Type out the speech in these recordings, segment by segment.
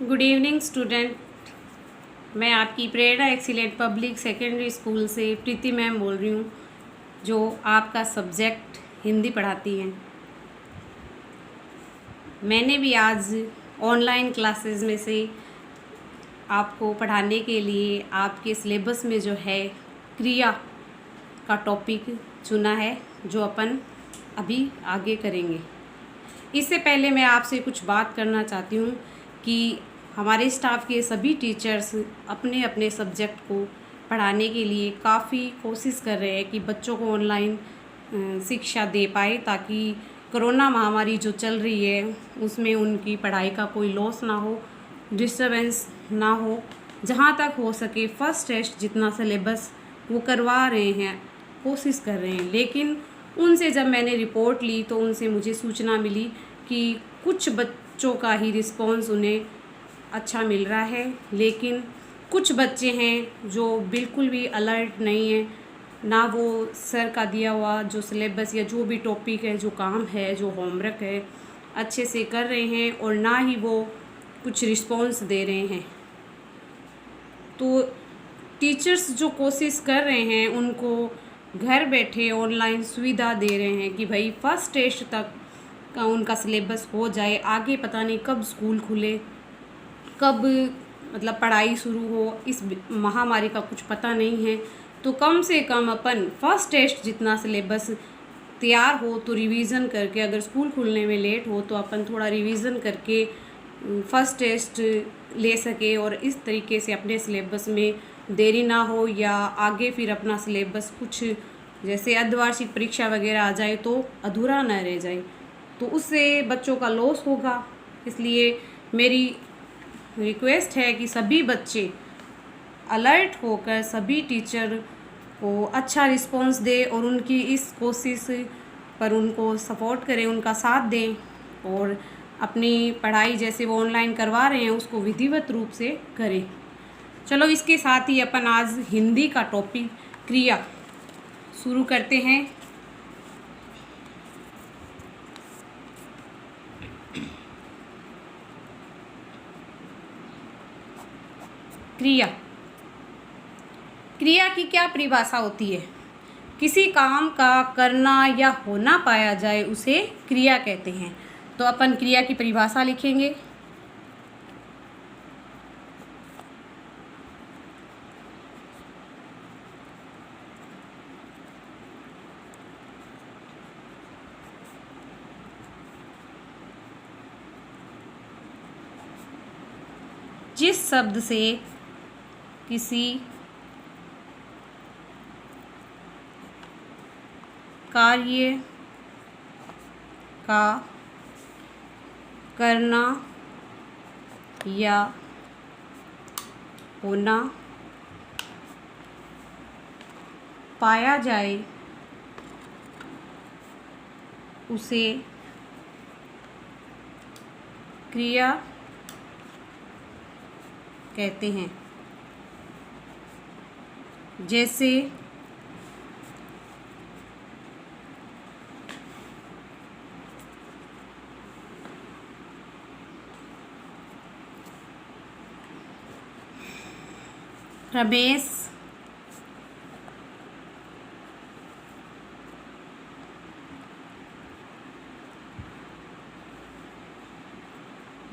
Good evening student. मैं आपकी प्रेरणा excellent public secondary school से प्रीति मैम बोल रही हूँ, जो आपका सब्जेक्ट हिंदी पढ़ाती हैं। मैंने भी आज ऑनलाइन क्लासेस में से आपको पढ़ाने के लिए आपके सिलेबस में जो है क्रिया का टॉपिक चुना है, जो अपन अभी आगे करेंगे। इससे पहले मैं आपसे कुछ बात करना चाहती हूँ कि हमारे स्टाफ के सभी टीचर्स अपने अपने सब्जेक्ट को पढ़ाने के लिए काफ़ी कोशिश कर रहे हैं कि बच्चों को ऑनलाइन शिक्षा दे पाए, ताकि कोरोना महामारी जो चल रही है उसमें उनकी पढ़ाई का कोई लॉस ना हो, डिस्टर्बेंस ना हो। जहाँ तक हो सके फर्स्ट टेस्ट जितना सिलेबस वो करवा रहे हैं, कोशिश कर रहे हैं। लेकिन उनसे जब मैंने रिपोर्ट ली तो उनसे मुझे सूचना मिली कि कुछ बच्चों का ही रिस्पॉन्स उन्हें अच्छा मिल रहा है, लेकिन कुछ बच्चे हैं जो बिल्कुल भी अलर्ट नहीं हैं, ना वो सर का दिया हुआ जो सिलेबस या जो भी टॉपिक है, जो काम है, जो होमवर्क है अच्छे से कर रहे हैं, और ना ही वो कुछ रिस्पॉन्स दे रहे हैं। तो टीचर्स जो कोशिश कर रहे हैं उनको घर बैठे ऑनलाइन सुविधा दे रहे हैं कि भाई फर्स्ट टेस्ट तक का उनका सिलेबस हो जाए। आगे पता नहीं कब स्कूल खुले, कब मतलब पढ़ाई शुरू हो, इस महामारी का कुछ पता नहीं है। तो कम से कम अपन फर्स्ट टेस्ट जितना सिलेबस तैयार हो तो रिवीज़न करके, अगर स्कूल खुलने में लेट हो तो अपन थोड़ा रिवीज़न करके फर्स्ट टेस्ट ले सके, और इस तरीके से अपने सिलेबस में देरी ना हो, या आगे फिर अपना सिलेबस कुछ जैसे अर्धवार्षिक परीक्षा वगैरह आ जाए तो अधूरा न रह जाए, तो उससे बच्चों का लॉस होगा। इसलिए मेरी रिक्वेस्ट है कि सभी बच्चे अलर्ट होकर सभी टीचर को अच्छा रिस्पॉन्स दें और उनकी इस कोशिश पर उनको सपोर्ट करें, उनका साथ दें, और अपनी पढ़ाई जैसे वो ऑनलाइन करवा रहे हैं उसको विधिवत रूप से करें। चलो, इसके साथ ही अपन आज हिंदी का टॉपिक क्रिया शुरू करते हैं। क्रिया क्रिया की क्या परिभाषा होती है? किसी काम का करना या होना पाया जाए उसे क्रिया कहते हैं। तो अपन क्रिया की परिभाषा लिखेंगे। जिस शब्द से किसी कार्य का करना या होना पाया जाए उसे क्रिया कहते हैं। जैसे रमेश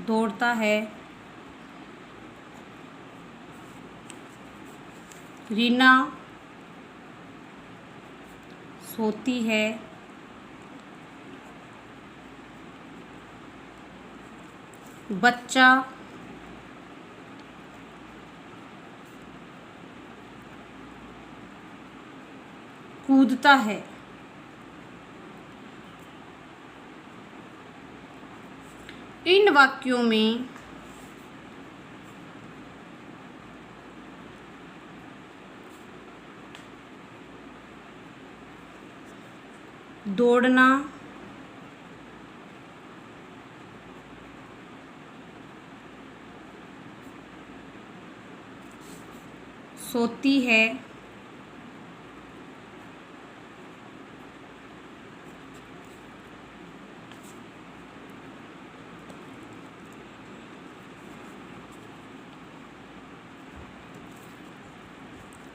दौड़ता है, रीना सोती है, बच्चा कूदता है। इन वाक्यों में दौड़ना, सोती है,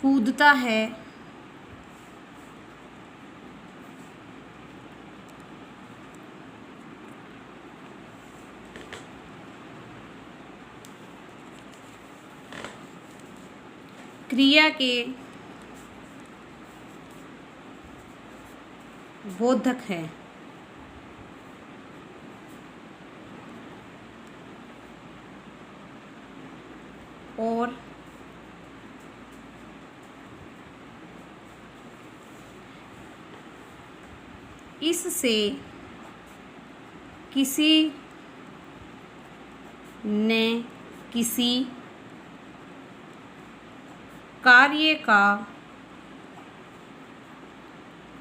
कूदता है, क्रिया के बोधक है, और इससे किसी ने किसी कार्य का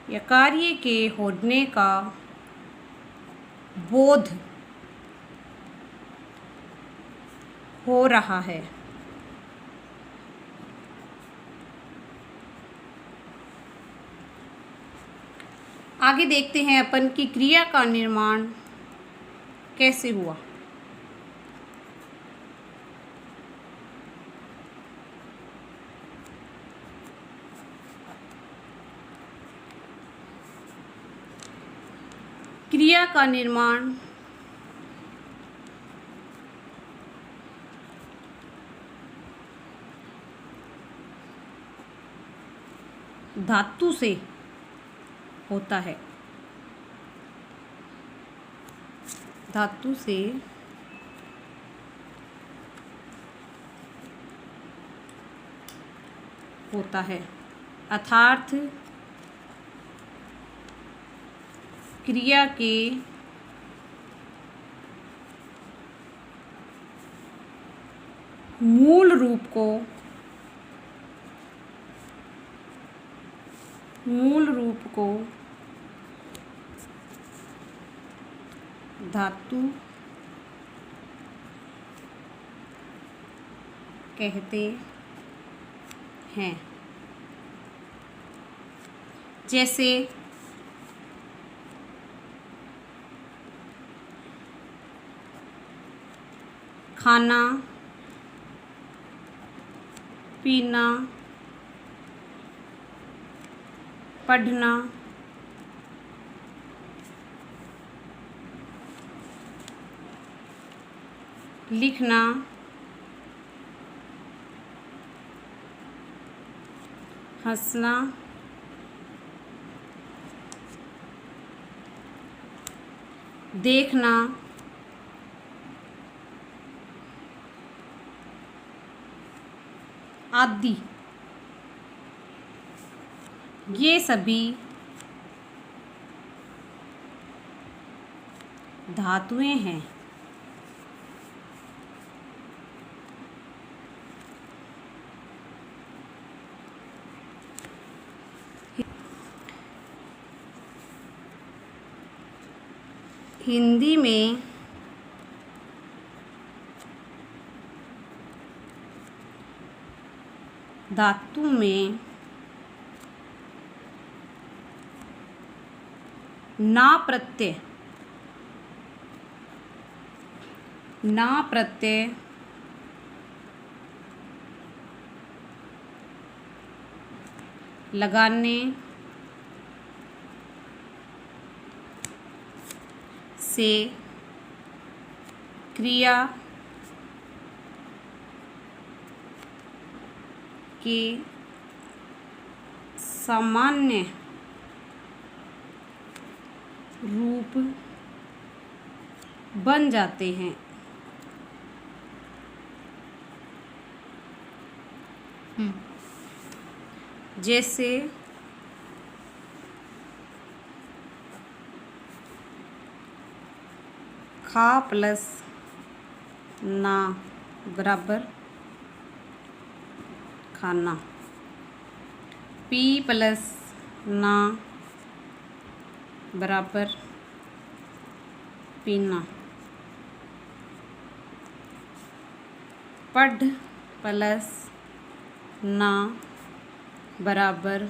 या कार्य के होने का बोध हो रहा है। आगे देखते हैं अपन कि क्रिया का निर्माण कैसे हुआ। क्रिया का निर्माण धातु से होता है, धातु से होता है, अर्थात क्रिया के मूल रूप को धातु कहते हैं। जैसे खाना, पीना, पढ़ना, लिखना, हंसना, देखना, आदि, ये सभी धातुएं हैं। हिंदी में धातु में ना प्रत्यय लगाने से क्रिया के सामान्य रूप बन जाते हैं। जैसे खा प्लस ना बराबर खाना, पी प्लस ना बराबर पीना, पढ़ प्लस ना बराबर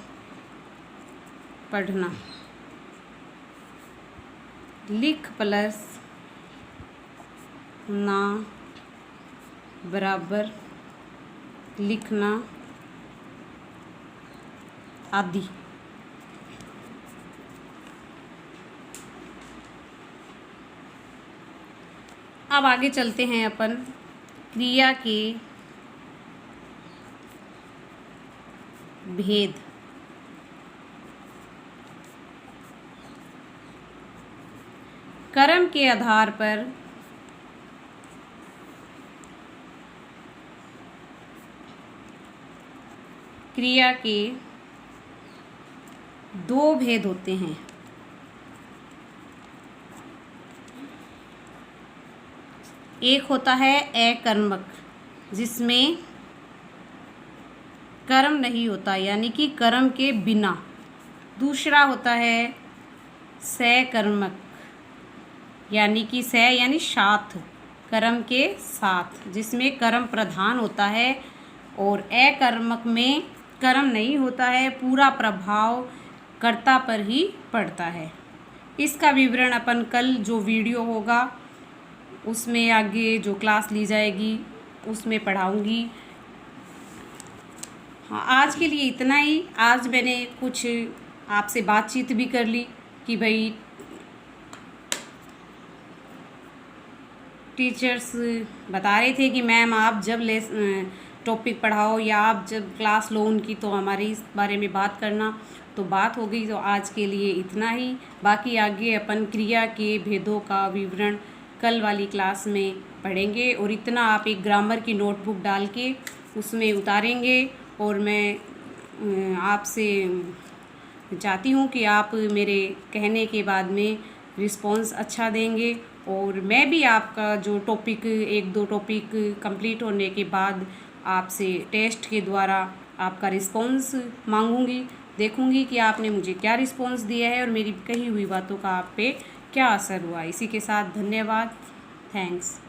पढ़ना, लिख प्लस ना बराबर लिखना, आदि। अब आगे चलते हैं अपन क्रिया के भेद। कर्म के आधार पर क्रिया के दो भेद होते हैं। एक होता है अकर्मक, जिसमें कर्म नहीं होता, यानी कि कर्म के बिना। दूसरा होता है सकर्मक, यानी कि यानी साथ, कर्म के साथ, जिसमें कर्म प्रधान होता है। और अकर्मक में कर्म नहीं होता है, पूरा प्रभाव कर्ता पर ही पड़ता है। इसका विवरण अपन कल जो वीडियो होगा उसमें, आगे जो क्लास ली जाएगी उसमें पढ़ाऊँगी। हाँ, आज के लिए इतना ही। आज मैंने कुछ आपसे बातचीत भी कर ली कि भाई टीचर्स बता रहे थे कि मैम आप जब टॉपिक पढ़ाओ या आप जब क्लास लो उनकी, तो हमारी इस बारे में बात करना। तो बात हो गई। तो आज के लिए इतना ही। बाकी आगे अपन क्रिया के भेदों का विवरण कल वाली क्लास में पढ़ेंगे। और इतना आप एक ग्रामर की नोटबुक डाल के उसमें उतारेंगे। और मैं आपसे चाहती हूँ कि आप मेरे कहने के बाद में रिस्पॉन्स अच्छा देंगे। और मैं भी आपका जो टॉपिक, एक दो टॉपिक कंप्लीट होने के बाद आपसे टेस्ट के द्वारा आपका रिस्पॉन्स मांगूंगी। देखूंगी कि आपने मुझे क्या रिस्पॉन्स दिया है और मेरी कही हुई बातों का आप पे क्या असर हुआ। इसी के साथ धन्यवाद। थैंक्स।